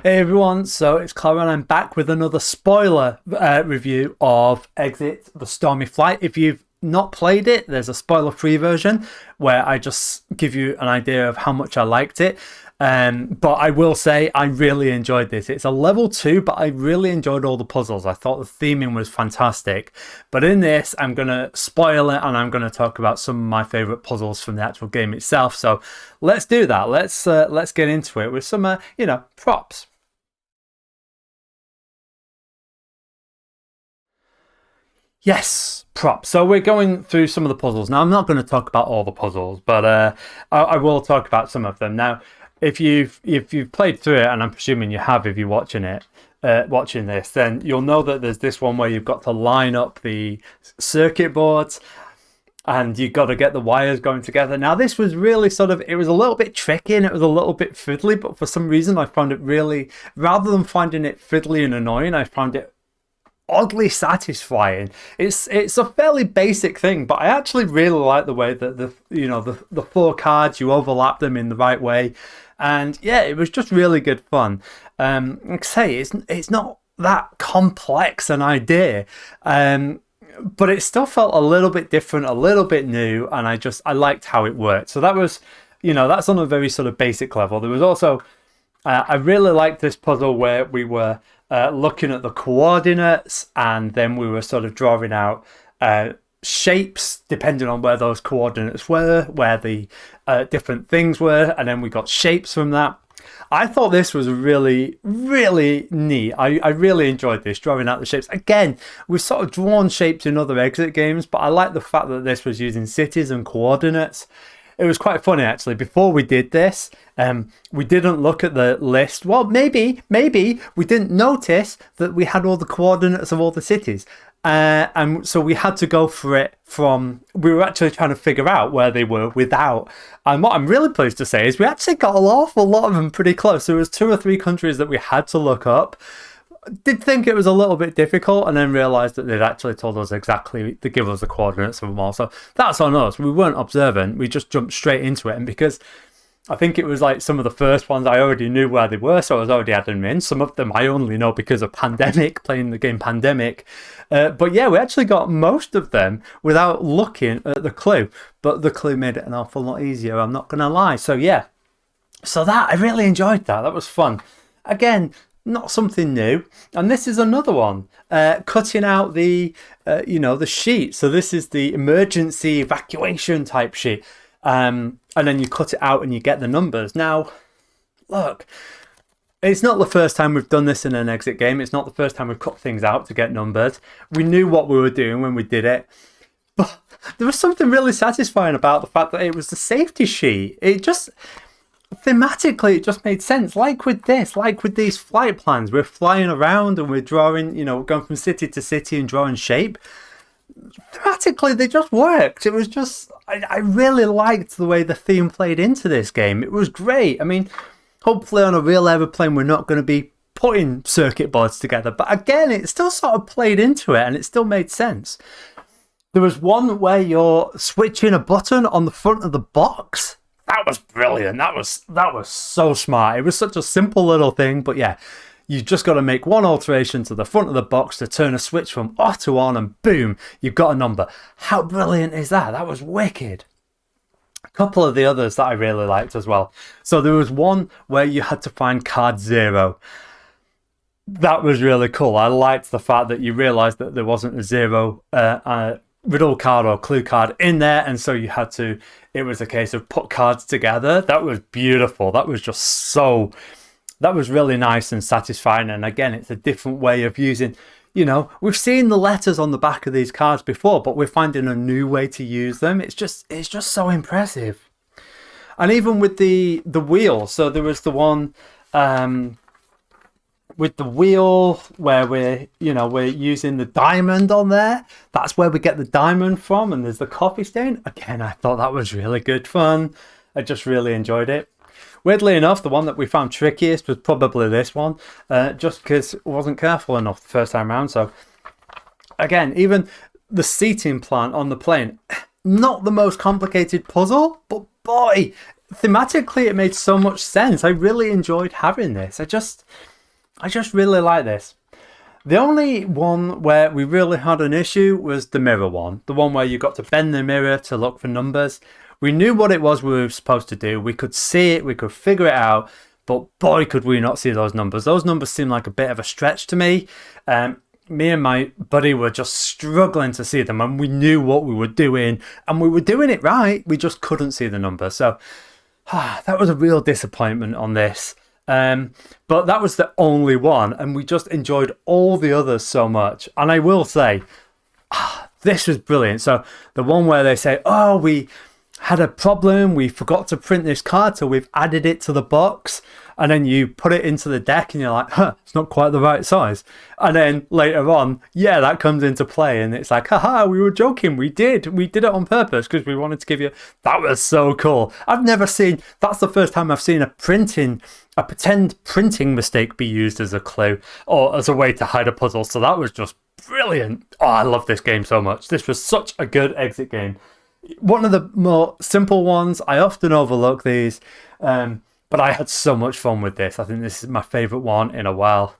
Hey everyone, so it's Clara and I'm back with another spoiler review of Exit the Stormy Flight. If you've not played it, there's a spoiler-free version where I just give you an idea of how much I liked it. But I will say I really enjoyed this. It's a level 2, but I really enjoyed all the puzzles. I thought the theming was fantastic. But in this, I'm going to spoil it and I'm going to talk about some of my favourite puzzles from the actual game itself. So let's do that. Let's get into it with some, props. Yes, props. So we're going through some of the puzzles. Now, I'm not going to talk about all the puzzles, but I will talk about some of them. Now, if you've played through it, and I'm presuming you have if you're watching this, then you'll know that there's this one where you've got to line up the circuit boards and you've got to get the wires going together. Now, this was really it was a little bit tricky and it was a little bit fiddly, but for some reason I found it really, rather than finding it fiddly and annoying, I found it oddly satisfying. It's a fairly basic thing, but I actually really like the way that the four cards, you overlap them in the right way, and yeah, it was just really good fun. Like I say, it's not that complex an idea, but it still felt a little bit different, a little bit new, and I liked how it worked. So that was, that's on a very sort of basic level. There was also I really liked this puzzle where we were looking at the coordinates and then we were sort of drawing out shapes depending on where those coordinates were, where the different things were, and then we got shapes from that. I thought this was really, really neat. I really enjoyed this, drawing out the shapes. Again, we've sort of drawn shapes in other Exit games, but I like the fact that this was using cities and coordinates. It was quite funny, actually. Before we did this, we didn't look at the list. Well, maybe we didn't notice that we had all the coordinates of all the cities. And so we had to go for it we were actually trying to figure out where they were without. And what I'm really pleased to say is we actually got an awful lot of them pretty close. There was 2 or 3 countries that we had to look up. Did think it was a little bit difficult and then realised that they'd actually told us exactly to give us the coordinates of them all. So that's on us. We weren't observant. We just jumped straight into it. And because I think it was like some of the first ones I already knew where they were, so I was already adding them in. Some of them I only know because of Pandemic, playing the game Pandemic. But yeah, we actually got most of them without looking at the clue. But the clue made it an awful lot easier, I'm not going to lie. So yeah, so that, I really enjoyed that. That was fun. Again, not something new, and this is another one, cutting out the the sheet. So this is the emergency evacuation type sheet, and then you cut it out and you get the numbers. Now look, it's not the first time we've done this in an Exit game. It's not the first time we've cut things out to get numbers. We knew what we were doing when we did it, but there was something really satisfying about the fact that it was the safety sheet. It just, thematically, it just made sense. Like with these flight plans, we're flying around and we're drawing, going from city to city and drawing shape. Thematically, they just worked. It was just, I really liked the way the theme played into this game. It was great. I mean, hopefully on a real aeroplane, we're not going to be putting circuit boards together. But again, it still sort of played into it and it still made sense. There was one where you're switching a button on the front of the box. That was brilliant. That was so smart. It was such a simple little thing, but yeah, you just got to make one alteration to the front of the box to turn a switch from off to on, and boom, you've got a number. How brilliant is that? That was wicked. A couple of the others that I really liked as well. So there was one where you had to find card 0. That was really cool. I liked the fact that you realised that there wasn't a 0 riddle card or clue card in there, and so you had to, it was a case of put cards together. That was beautiful. That was just that was really nice and satisfying. And again, it's a different way of using, we've seen the letters on the back of these cards before, but we're finding a new way to use them. It's just so impressive. And even with the wheel, so there was the one with the wheel where we're using the diamond on there. That's where we get the diamond from, and there's the coffee stain. Again, I thought that was really good fun. I just really enjoyed it. Weirdly enough, the one that we found trickiest was probably this one, just because I wasn't careful enough the first time around. So again, even the seating plan on the plane, not the most complicated puzzle, but boy, thematically it made so much sense. I really enjoyed having this. I just really like this. The only one where we really had an issue was the mirror one. The one where you got to bend the mirror to look for numbers. We knew what it was we were supposed to do. We could see it, we could figure it out, but boy, could we not see those numbers. Those numbers seemed like a bit of a stretch to me. Me and my buddy were just struggling to see them, and we knew what we were doing, and we were doing it right. We just couldn't see the numbers. So that was a real disappointment on this. But that was the only one, and we just enjoyed all the others so much. And I will say, this was brilliant. So the one where they say, oh, we had a problem, we forgot to print this card, so we've added it to the box, and then you put it into the deck and you're like, it's not quite the right size. And then later on, yeah, that comes into play, and it's like, haha, we were joking, we did it on purpose because we wanted to give you. That was so cool. I've never seen, that's the first time I've seen a pretend printing mistake be used as a clue or as a way to hide a puzzle. So that was just brilliant. Oh, I love this game so much. This was such a good exit game. One of the more simple ones. I often overlook these, but I had so much fun with this. I think this is my favourite one in a while.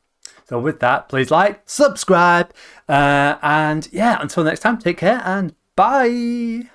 So with that, please like, subscribe, and yeah, until next time, take care and bye.